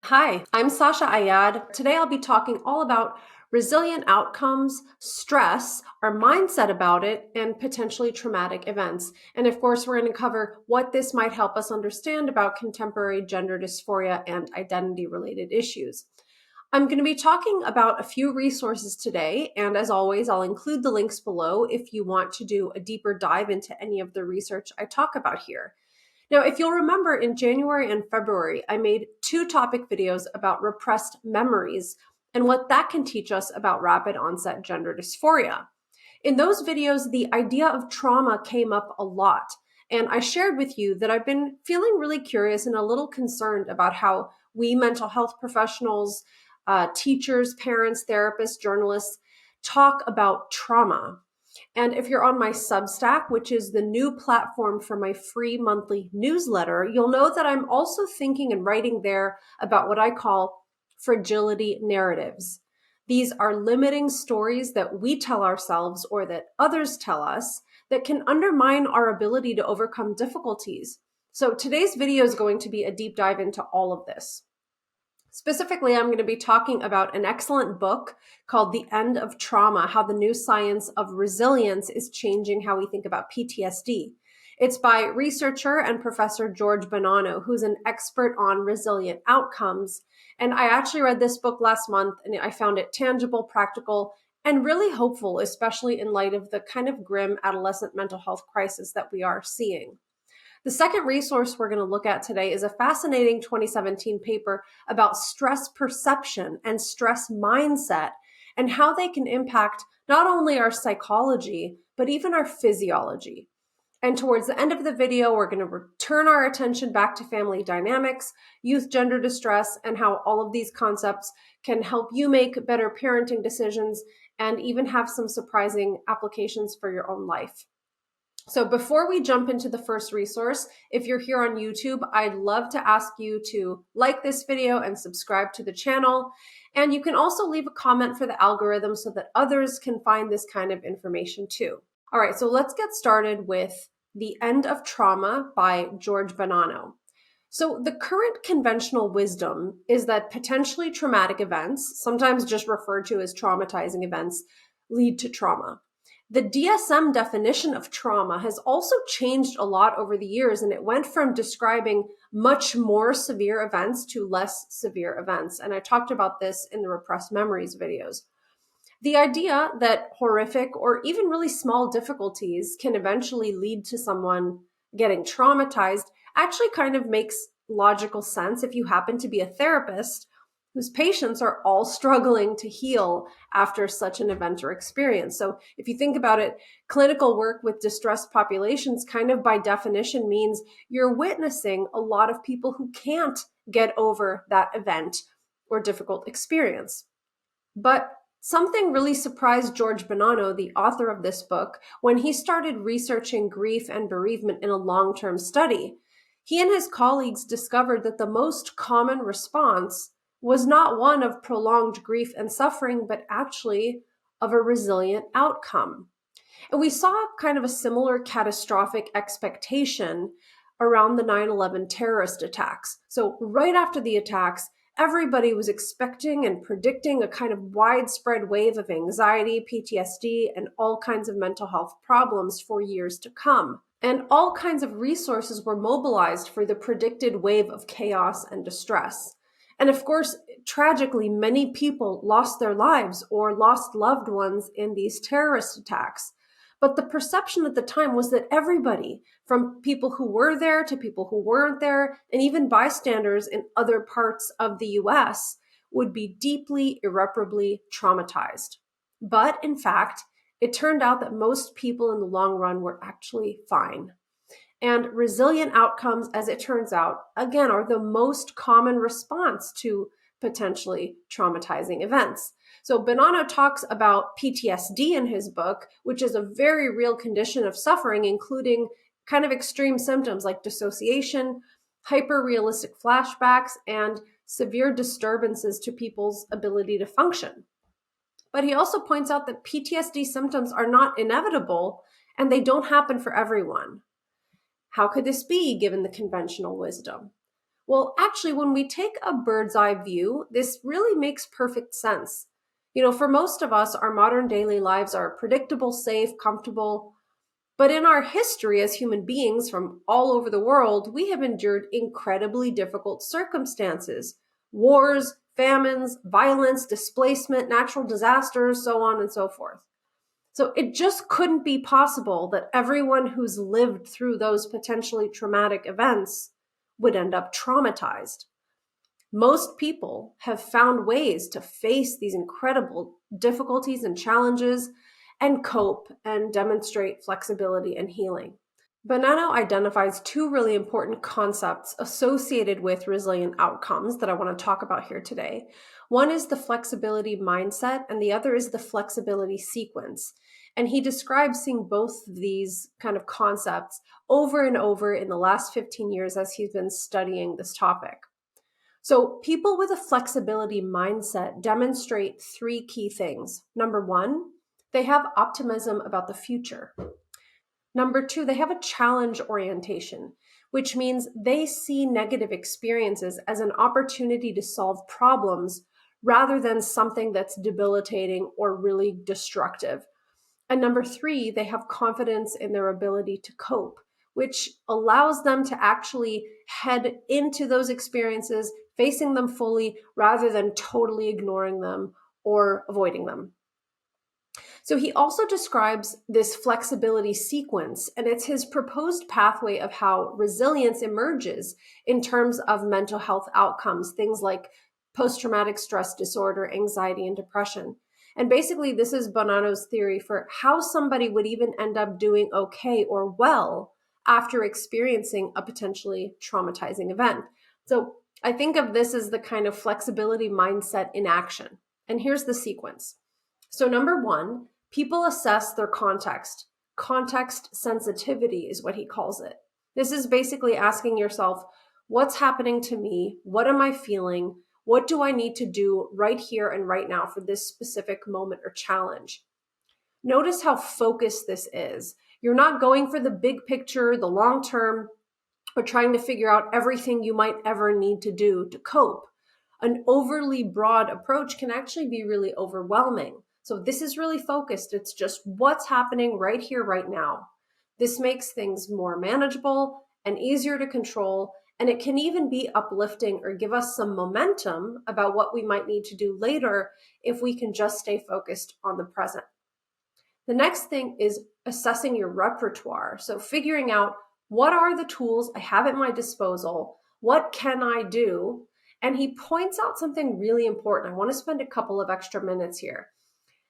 Hi, I'm Sasha Ayad. Today I'll be talking all about resilient outcomes, stress, our mindset about it, and potentially traumatic events. And of course, we're going to cover what this might help us understand about contemporary gender dysphoria and identity related issues. I'm going to be talking about a few resources today, and as always, I'll include the links below if you want to do a deeper dive into any of the research I talk about here. Now, if you'll remember, in January and February, I made two topic videos about repressed memories and what that can teach us about rapid onset gender dysphoria. In those videos, the idea of trauma came up a lot, and I shared with you that I've been feeling really curious and a little concerned about how we mental health professionals, teachers, parents, therapists, journalists talk about trauma. And if you're on my Substack, which is the new platform for my free monthly newsletter, you'll know that I'm also thinking and writing there about what I call fragility narratives. These are limiting stories that we tell ourselves or that others tell us that can undermine our ability to overcome difficulties. So today's video is going to be a deep dive into all of this. Specifically, I'm going to be talking about an excellent book called The End of Trauma, How the New Science of Resilience is Changing How We Think About PTSD. It's by researcher and professor George Bonanno, who's an expert on resilient outcomes. And I actually read this book last month, and I found it tangible, practical, and really hopeful, especially in light of the kind of grim adolescent mental health crisis that we are seeing. The second resource we're going to look at today is a fascinating 2017 paper about stress perception and stress mindset and how they can impact not only our psychology, but even our physiology. And towards the end of the video, we're going to return our attention back to family dynamics, youth gender distress, and how all of these concepts can help you make better parenting decisions and even have some surprising applications for your own life. So before we jump into the first resource, if you're here on YouTube, I'd love to ask you to like this video and subscribe to the channel. And you can also leave a comment for the algorithm so that others can find this kind of information too. All right, so let's get started with The End of Trauma by George Bonanno. So the current conventional wisdom is that potentially traumatic events, sometimes just referred to as traumatizing events, lead to trauma. The DSM definition of trauma has also changed a lot over the years, and it went from describing much more severe events to less severe events. And I talked about this in the repressed memories videos. The idea that horrific or even really small difficulties can eventually lead to someone getting traumatized actually kind of makes logical sense if you happen to be a therapist whose patients are all struggling to heal after such an event or experience. So if you think about it, clinical work with distressed populations kind of by definition means you're witnessing a lot of people who can't get over that event or difficult experience. But something really surprised George Bonanno, the author of this book, when he started researching grief and bereavement in a long-term study. He and his colleagues discovered that the most common response was not one of prolonged grief and suffering, but actually of a resilient outcome. And we saw kind of a similar catastrophic expectation around the 9/11 terrorist attacks. So right after the attacks, everybody was expecting and predicting a kind of widespread wave of anxiety, PTSD, and all kinds of mental health problems for years to come. And all kinds of resources were mobilized for the predicted wave of chaos and distress. And of course, tragically, many people lost their lives or lost loved ones in these terrorist attacks. But the perception at the time was that everybody, from people who were there to people who weren't there, and even bystanders in other parts of the US, would be deeply, irreparably traumatized. But in fact, it turned out that most people in the long run were actually fine. And resilient outcomes, as it turns out, again, are the most common response to potentially traumatizing events. So Bonanno talks about PTSD in his book, which is a very real condition of suffering, including kind of extreme symptoms like dissociation, hyper-realistic flashbacks, and severe disturbances to people's ability to function. But he also points out that PTSD symptoms are not inevitable and they don't happen for everyone. How could this be given the conventional wisdom? Well, actually, when we take a bird's eye view, this really makes perfect sense. For most of us, our modern daily lives are predictable, safe, comfortable. But in our history as human beings from all over the world, we have endured incredibly difficult circumstances: wars, famines, violence, displacement, natural disasters, so on and so forth. So it just couldn't be possible that everyone who's lived through those potentially traumatic events would end up traumatized. Most people have found ways to face these incredible difficulties and challenges and cope and demonstrate flexibility and healing. Bonanno identifies two really important concepts associated with resilient outcomes that I want to talk about here today. One is the flexibility mindset, and the other is the flexibility sequence. And he describes seeing both of these kind of concepts over and over in the last 15 years as he's been studying this topic. So, people with a flexibility mindset demonstrate three key things. Number one, they have optimism about the future. Number two, they have a challenge orientation, which means they see negative experiences as an opportunity to solve problems rather than something that's debilitating or really destructive. And number three, they have confidence in their ability to cope, which allows them to actually head into those experiences, facing them fully rather than totally ignoring them or avoiding them. So he also describes this flexibility sequence, and it's his proposed pathway of how resilience emerges in terms of mental health outcomes, things like post-traumatic stress disorder, anxiety, and depression. And basically, this is Bonanno's theory for how somebody would even end up doing okay or well after experiencing a potentially traumatizing event. So I think of this as the kind of flexibility mindset in action. And here's the sequence. So number one, people assess their context. Context sensitivity is what he calls it. This is basically asking yourself, what's happening to me? What am I feeling? What do I need to do right here and right now for this specific moment or challenge? Notice how focused this is. You're not going for the big picture, the long term, or trying to figure out everything you might ever need to do to cope. An overly broad approach can actually be really overwhelming. So this is really focused. It's just what's happening right here, right now. This makes things more manageable and easier to control, and it can even be uplifting or give us some momentum about what we might need to do later if we can just stay focused on the present. The next thing is assessing your repertoire. So figuring out what are the tools I have at my disposal? What can I do? And he points out something really important. I want to spend a couple of extra minutes here.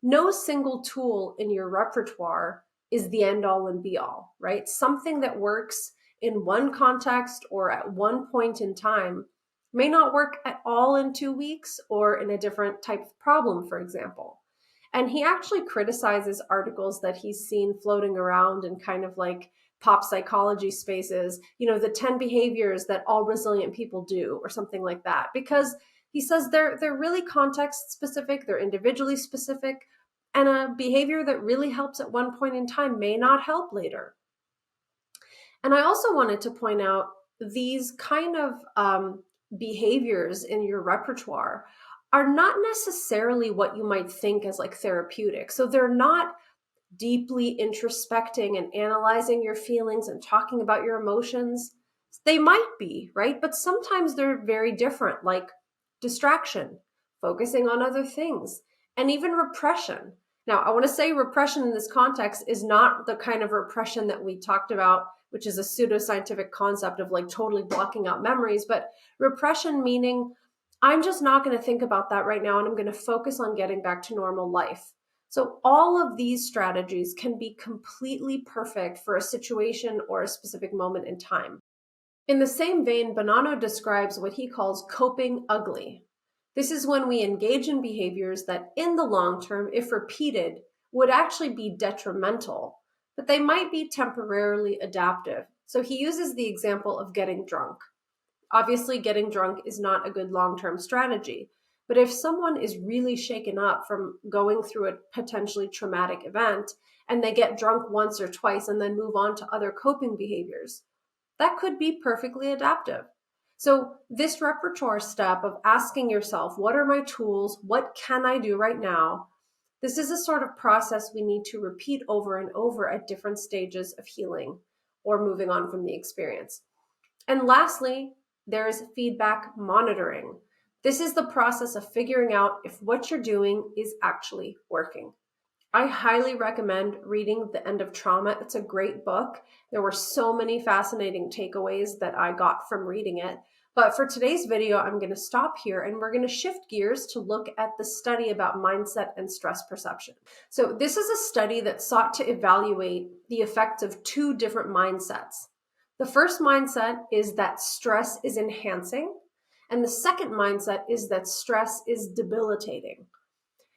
No single tool in your repertoire is the end all and be all, right? Something that works in one context or at one point in time may not work at all in 2 weeks or in a different type of problem, for example. And he actually criticizes articles that he's seen floating around in kind of like pop psychology spaces, the 10 behaviors that all resilient people do or something like that, because he says they're really context specific, they're individually specific, and a behavior that really helps at one point in time may not help later. And I also wanted to point out these kind of behaviors in your repertoire are not necessarily what you might think as like therapeutic. So they're not deeply introspecting and analyzing your feelings and talking about your emotions. They might be, right? But sometimes they're very different, like distraction, focusing on other things, and even repression. Now, I want to say repression in this context is not the kind of repression that we talked about, which is a pseudoscientific concept of like totally blocking out memories, but repression meaning I'm just not going to think about that right now, and I'm going to focus on getting back to normal life. So all of these strategies can be completely perfect for a situation or a specific moment in time. In the same vein, Bonanno describes what he calls coping ugly. This is when we engage in behaviors that in the long term, if repeated, would actually be detrimental, but they might be temporarily adaptive. So he uses the example of getting drunk. Obviously, getting drunk is not a good long-term strategy. But if someone is really shaken up from going through a potentially traumatic event and they get drunk once or twice and then move on to other coping behaviors, that could be perfectly adaptive. So this repertoire step of asking yourself, what are my tools? What can I do right now? This is a sort of process we need to repeat over and over at different stages of healing or moving on from the experience. And lastly, there is feedback monitoring. This is the process of figuring out if what you're doing is actually working. I highly recommend reading The End of Trauma. It's a great book. There were so many fascinating takeaways that I got from reading it. But for today's video, I'm going to stop here and we're going to shift gears to look at the study about mindset and stress perception. So this is a study that sought to evaluate the effects of two different mindsets. The first mindset is that stress is enhancing, and the second mindset is that stress is debilitating.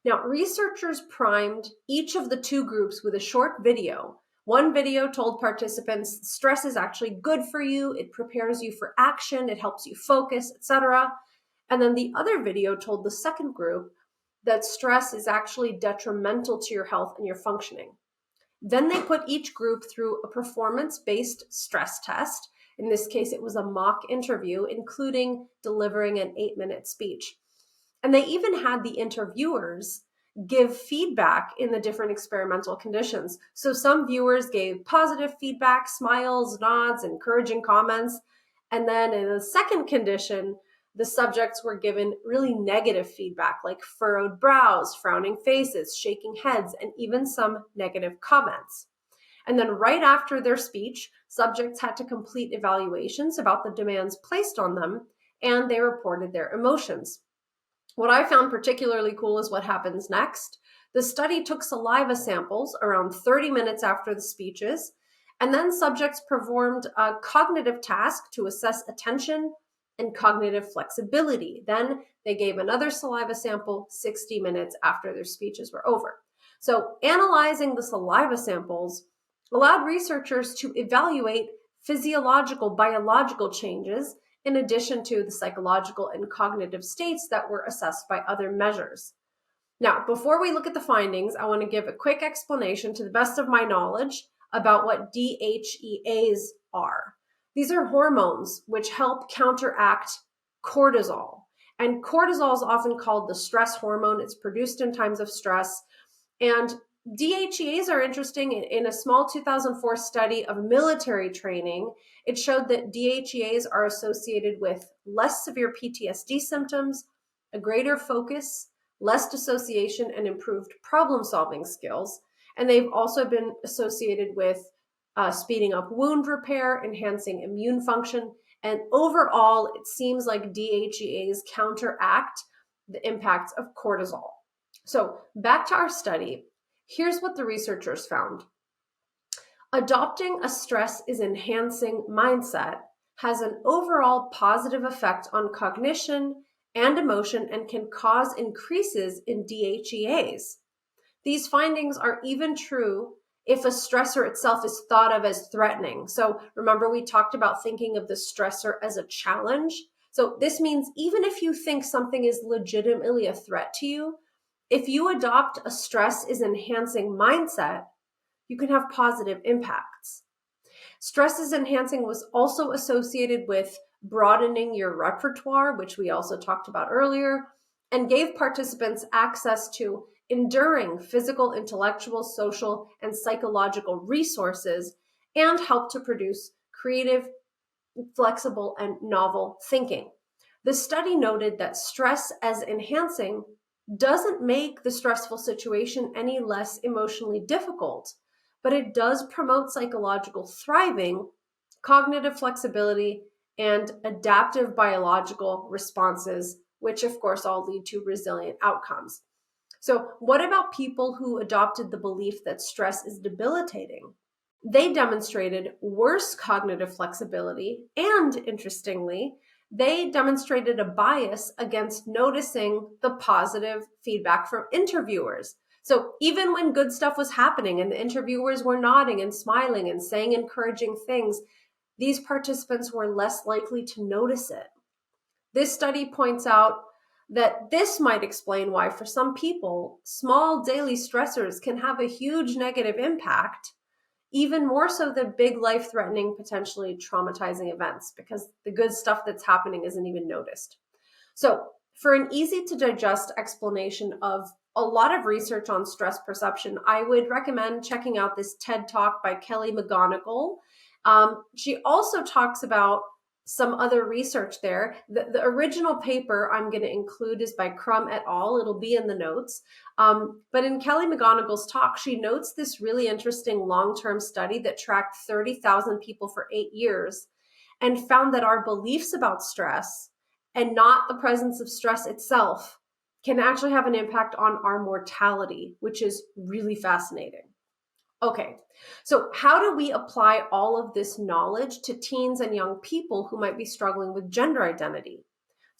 Now, researchers primed each of the two groups with a short video. One video told participants stress is actually good for you, it prepares you for action, it helps you focus, etc. And then the other video told the second group that stress is actually detrimental to your health and your functioning. Then they put each group through a performance-based stress test. In this case, it was a mock interview, including delivering an 8-minute speech. And they even had the interviewers give feedback in the different experimental conditions. So some viewers gave positive feedback, smiles, nods, encouraging comments. And then in the second condition, the subjects were given really negative feedback, like furrowed brows, frowning faces, shaking heads, and even some negative comments. And then right after their speech, subjects had to complete evaluations about the demands placed on them, and they reported their emotions. What I found particularly cool is what happens next. The study took saliva samples around 30 minutes after the speeches, and then subjects performed a cognitive task to assess attention and cognitive flexibility. Then they gave another saliva sample 60 minutes after their speeches were over. So analyzing the saliva samples allowed researchers to evaluate physiological, biological changes in addition to the psychological and cognitive states that were assessed by other measures. Now, before we look at the findings, I want to give a quick explanation to the best of my knowledge about what DHEAs are. These are hormones which help counteract cortisol. And cortisol is often called the stress hormone. It's produced in times of stress. And DHEAs are interesting. In a small 2004 study of military training, it showed that DHEAs are associated with less severe PTSD symptoms, a greater focus, less dissociation, and improved problem-solving skills. And they've also been associated with speeding up wound repair, enhancing immune function, and overall, it seems like DHEAs counteract the impacts of cortisol. So back to our study. Here's what the researchers found. Adopting a stress is enhancing mindset has an overall positive effect on cognition and emotion and can cause increases in DHEAs. These findings are even true if a stressor itself is thought of as threatening. So remember, we talked about thinking of the stressor as a challenge. So this means even if you think something is legitimately a threat to you, if you adopt a stress is enhancing mindset, you can have positive impacts. Stress is enhancing was also associated with broadening your repertoire, which we also talked about earlier, and gave participants access to enduring physical, intellectual, social, and psychological resources, and helped to produce creative, flexible, and novel thinking. The study noted that stress as enhancing doesn't make the stressful situation any less emotionally difficult, but it does promote psychological thriving, cognitive flexibility, and adaptive biological responses, which of course all lead to resilient outcomes. So what about people who adopted the belief that stress is debilitating? They demonstrated worse cognitive flexibility, and interestingly, they demonstrated a bias against noticing the positive feedback from interviewers. So even when good stuff was happening and the interviewers were nodding and smiling and saying encouraging things, these participants were less likely to notice it. This study points out that this might explain why for some people, small daily stressors can have a huge negative impact, even more so than big life-threatening, potentially traumatizing events, because the good stuff that's happening isn't even noticed. So for an easy to digest explanation of a lot of research on stress perception, I would recommend checking out this TED Talk by Kelly McGonigal. She also talks about some other research there. The original paper I'm going to include is by Crum et al. It'll be in the notes. But in Kelly McGonigal's talk, she notes this really interesting long-term study that tracked 30,000 people for 8 years and found that our beliefs about stress and not the presence of stress itself can actually have an impact on our mortality, which is really fascinating. Okay, so how do we apply all of this knowledge to teens and young people who might be struggling with gender identity?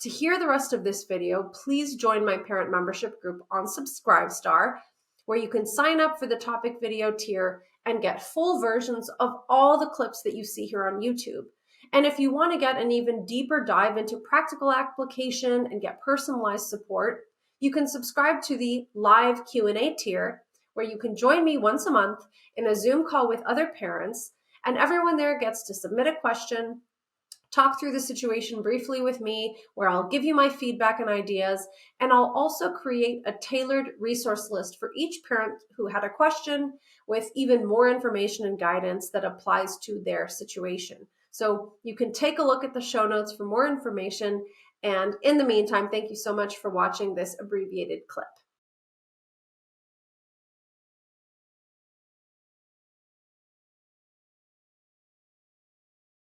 To hear the rest of this video, please join my parent membership group on Subscribestar, where you can sign up for the topic video tier and get full versions of all the clips that you see here on YouTube. And if you want to get an even deeper dive into practical application and get personalized support, you can subscribe to the live Q&A tier, where you can join me once a month in a Zoom call with other parents, and everyone there gets to submit a question, talk through the situation briefly with me, where I'll give you my feedback and ideas, and I'll also create a tailored resource list for each parent who had a question with even more information and guidance that applies to their situation. So you can take a look at the show notes for more information. And in the meantime, thank you so much for watching this abbreviated clip.